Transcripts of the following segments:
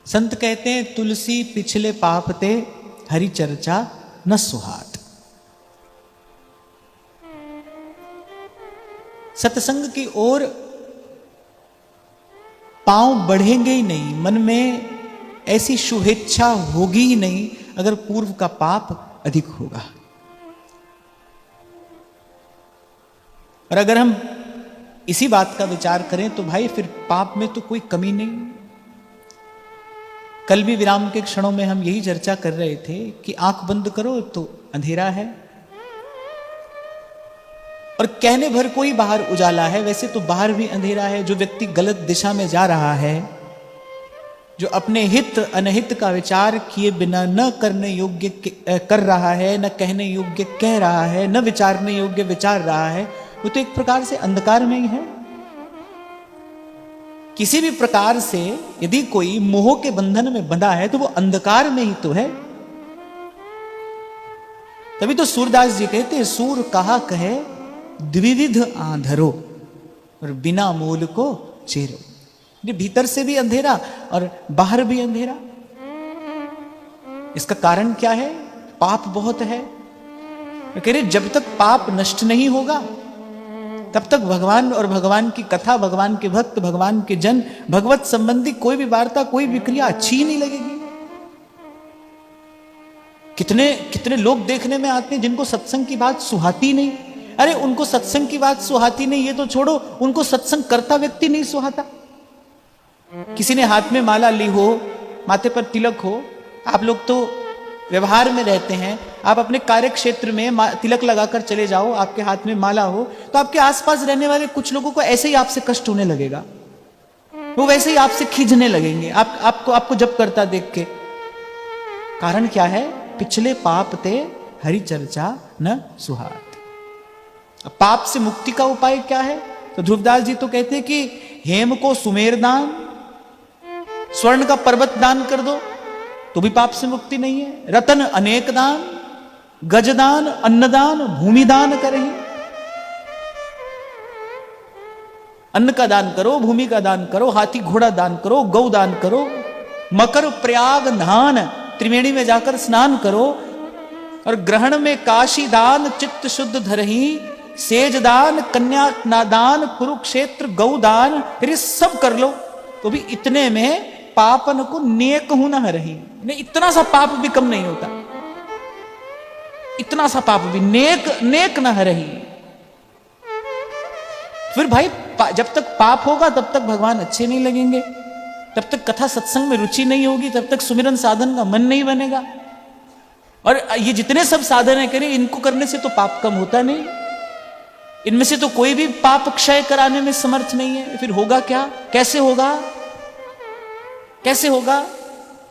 संत कहते हैं तुलसी पिछले पाप ते हरि चर्चा न सुहात। सत्संग की ओर पांव बढ़ेंगे ही नहीं, मन में ऐसी शुभेच्छा होगी ही नहीं अगर पूर्व का पाप अधिक होगा। और अगर हम इसी बात का विचार करें तो भाई फिर पाप में तो कोई कमी नहीं। कल भी विराम के क्षणों में हम यही चर्चा कर रहे थे कि आंख बंद करो तो अंधेरा है और कहने भर कोई बाहर उजाला है, वैसे तो बाहर भी अंधेरा है। जो व्यक्ति गलत दिशा में जा रहा है, जो अपने हित अनहित का विचार किए बिना न करने योग्य कर रहा है, न कहने योग्य कह रहा है, न विचारने योग्य विचार रहा है, वो तो एक प्रकार से अंधकार में ही है। किसी भी प्रकार से यदि कोई मोह के बंधन में बंधा है तो वो अंधकार में ही तो है। तभी तो सूरदास जी कहते सूर कहा कहे द्विविध आंधरो और बिना मूल को चेरो। भीतर से भी अंधेरा और बाहर भी अंधेरा। इसका कारण क्या है? पाप बहुत है। कह रहे जब तक पाप नष्ट नहीं होगा तब तक भगवान और भगवान की कथा, भगवान के भक्त, भगवान के जन, भगवत संबंधी कोई भी वार्ता, कोई भी क्रिया अच्छी ही नहीं लगेगी। कितने कितने लोग देखने में आते हैं जिनको सत्संग की बात सुहाती नहीं। अरे उनको सत्संग की बात सुहाती नहीं ये तो छोड़ो, उनको सत्संग करता व्यक्ति नहीं सुहाता। किसी ने हाथ में माला ली हो, माथे पर तिलक हो, आप लोग तो व्यवहार में रहते हैं, आप अपने कार्य क्षेत्र में तिलक लगाकर चले जाओ, आपके हाथ में माला हो तो आपके आसपास रहने वाले कुछ लोगों को ऐसे ही आपसे कष्ट होने लगेगा, वो वैसे ही आपसे खींचने लगेंगे आपको जप करता देख के। कारण क्या है? पिछले पाप ते हरि चर्चा न सुहात। अब पाप से मुक्ति का उपाय क्या है? तो ध्रुवदास जी तो कहते हैं कि हेम को सुमेर दान, स्वर्ण का पर्वत दान कर दो तो भी पाप से मुक्ति नहीं है। रतन अनेक दान, गजदान, अन्नदान, भूमिदान करें। अन्न का दान करो, भूमि का दान करो, हाथी घोड़ा दान करो, गौ दान करो, मकर प्रयाग नहान, त्रिवेणी में जाकर स्नान करो, और ग्रहण में काशी दान, चित्त शुद्ध धरही, सेज दान, कन्या नादान, कुरुक्षेत्र गौदान, फिर ये सब कर लो तो भी इतने में पापन को नेक हूं न रही। इतना सा पाप भी कम नहीं होता, इतना सा पाप भी नेक न रही। फिर भाई जब तक पाप होगा तब तक भगवान अच्छे नहीं लगेंगे, तब तक कथा सत्संग में रुचि नहीं होगी, तब तक सुमिरन साधन का मन नहीं बनेगा। और ये जितने सब साधन है करें, इनको करने से तो पाप कम होता नहीं, इनमें से तो कोई भी पाप क्षय कराने में समर्थ नहीं है। फिर होगा क्या? कैसे होगा? कैसे होगा?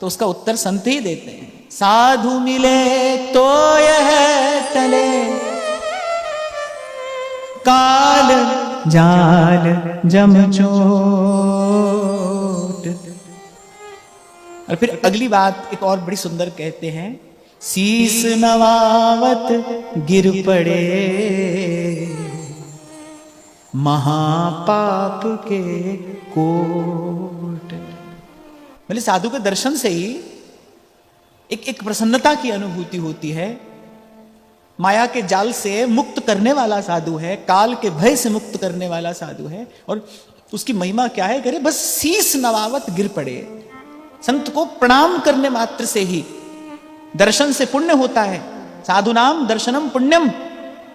तो उसका उत्तर संत ही देते हैं। साधु मिले तो यह टले, काल जाल जम चोट। और फिर अगली बात एक और बड़ी सुंदर कहते हैं, शीस नवावत गिर पड़े, महापाप के कोट। बोले साधु के दर्शन से ही एक प्रसन्नता की अनुभूति होती है। माया के जाल से मुक्त करने वाला साधु है, काल के भय से मुक्त करने वाला साधु है। और उसकी महिमा क्या है? करे बस शीस नवावत गिर पड़े। संत को प्रणाम करने मात्र से ही दर्शन से पुण्य होता है। साधु नाम दर्शनम पुण्यम,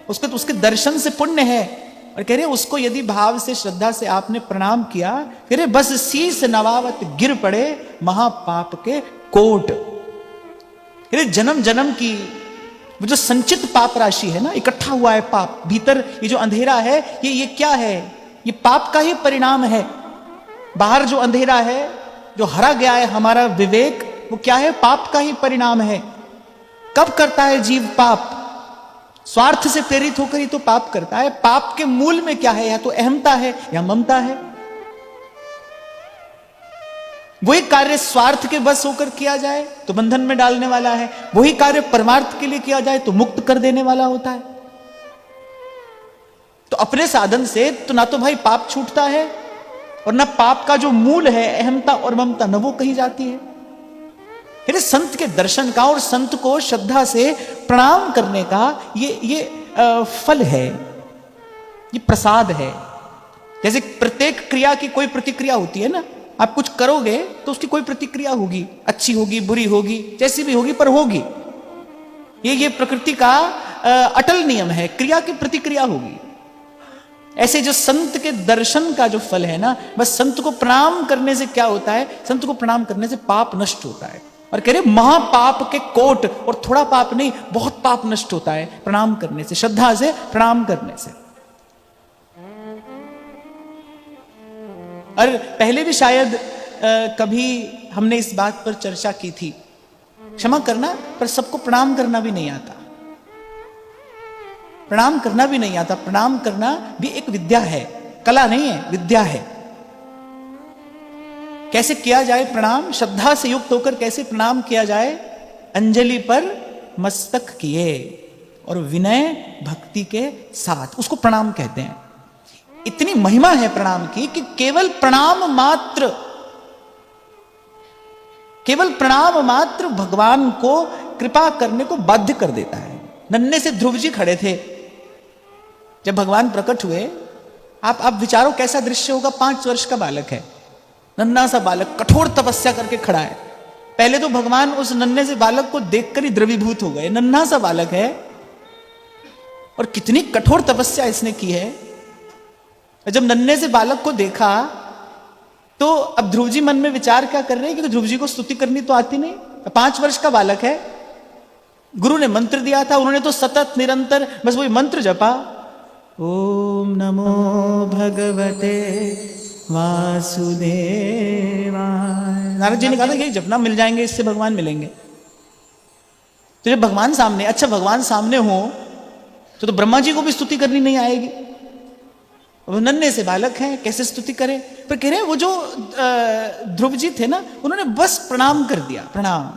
उसके दर्शन से पुण्य है। और कह रहे उसको यदि भाव से श्रद्धा से आपने प्रणाम किया, कह रहे बस शीस नवावत गिर पड़े, महापाप के कोट। कह रहे जन्म जन्म की वो जो संचित पाप राशि है ना, इकट्ठा हुआ है पाप भीतर, ये जो अंधेरा है ये क्या है? ये पाप का ही परिणाम है। बाहर जो अंधेरा है, जो हरा गया है हमारा विवेक, वो क्या है? पाप का ही परिणाम है। कब करता है जीव पाप? स्वार्थ से प्रेरित होकर ही तो पाप करता है। पाप के मूल में क्या है? या तो अहमता है या ममता है। वही कार्य स्वार्थ के बस होकर किया जाए तो बंधन में डालने वाला है, वही कार्य परमार्थ के लिए किया जाए तो मुक्त कर देने वाला होता है। तो अपने साधन से तो ना तो भाई पाप छूटता है और न पाप का जो मूल है अहमता और ममता, न वो कही जाती है। फिर संत के दर्शन का और संत को श्रद्धा से प्रणाम करने का ये फल है, ये प्रसाद है। जैसे प्रत्येक क्रिया की कोई प्रतिक्रिया होती है ना, आप कुछ करोगे तो उसकी कोई प्रतिक्रिया होगी, अच्छी होगी, बुरी होगी, जैसी भी होगी, पर होगी। ये प्रकृति का अटल नियम है, क्रिया की प्रतिक्रिया होगी। ऐसे जो संत के दर्शन का जो फल है ना, बस संत को प्रणाम करने से क्या होता है, संत को प्रणाम करने से पाप नष्ट होता है। और कह रहे महापाप के कोट, और थोड़ा पाप नहीं, बहुत पाप नष्ट होता है प्रणाम करने से, श्रद्धा से प्रणाम करने से। और पहले भी शायद कभी हमने इस बात पर चर्चा की थी, क्षमा करना, पर सबको प्रणाम करना भी नहीं आता। प्रणाम करना भी नहीं आता। प्रणाम करना भी एक विद्या है, कला नहीं है, विद्या है। कैसे किया जाए प्रणाम, श्रद्धा से युक्त होकर कैसे प्रणाम किया जाए, अंजलि पर मस्तक किए और विनय भक्ति के साथ, उसको प्रणाम कहते हैं। इतनी महिमा है प्रणाम की कि केवल प्रणाम मात्र भगवान को कृपा करने को बाध्य कर देता है। नन्हे से ध्रुव जी खड़े थे जब भगवान प्रकट हुए। आप विचारो कैसा दृश्य होगा। 5 वर्ष का बालक है, नन्हा सा बालक, कठोर तपस्या करके खड़ा है। पहले तो भगवान उस नन्हे से बालक को देखकर ही द्रवीभूत हो गए। नन्हा सा बालक है और कितनी कठोर तपस्या इसने की है। जब नन्हे से बालक को देखा तो अब ध्रुव जी मन में विचार क्या कर रहे हैं कि ध्रुव जी को स्तुति करनी तो आती नहीं, 5 वर्ष का बालक है, गुरु ने मंत्र दिया था, उन्होंने तो सतत निरंतर बस वही मंत्र जपा, ओम नमो भगवते वासुदेवाय। नारद जी ने कहा था कि जपना, मिल जाएंगे, इससे भगवान मिलेंगे। तो जब भगवान सामने, अच्छा भगवान सामने हो तो ब्रह्मा जी को भी स्तुति करनी नहीं आएगी। वो नन्हे से बालक हैं, कैसे स्तुति करें। पर कह रहे हैं वो जो ध्रुव जी थे ना, उन्होंने बस प्रणाम कर दिया, प्रणाम।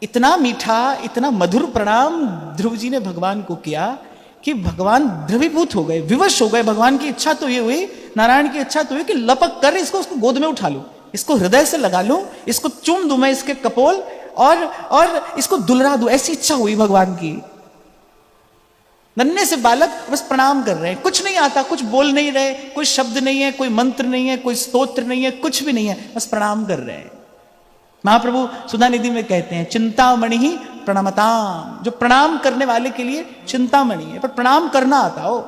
इतना मीठा, इतना मधुर प्रणाम ध्रुव जी ने भगवान को किया कि भगवान द्रवीभूत हो गए, विवश हो गए। भगवान की इच्छा तो ये हुई, नारायण की इच्छा तो हुई कि लपक कर इसको गोद में उठा लूं, इसको हृदय से लगा लूं, इसको चूम दूं मैं इसके कपोल और इसको दुलरा दूं। ऐसी इच्छा हुई भगवान की। नन्हे से बालक बस प्रणाम कर रहे हैं, कुछ नहीं आता, कुछ बोल नहीं रहे, कोई शब्द नहीं है, कोई मंत्र नहीं है, कोई स्तोत्र नहीं है, कुछ भी नहीं है, बस प्रणाम कर रहे हैं। महाप्रभु सुधानिधि में कहते हैं चिंतामणि ही प्रणमताम, जो प्रणाम करने वाले के लिए चिंतामणि है, पर प्रणाम करना आता हो।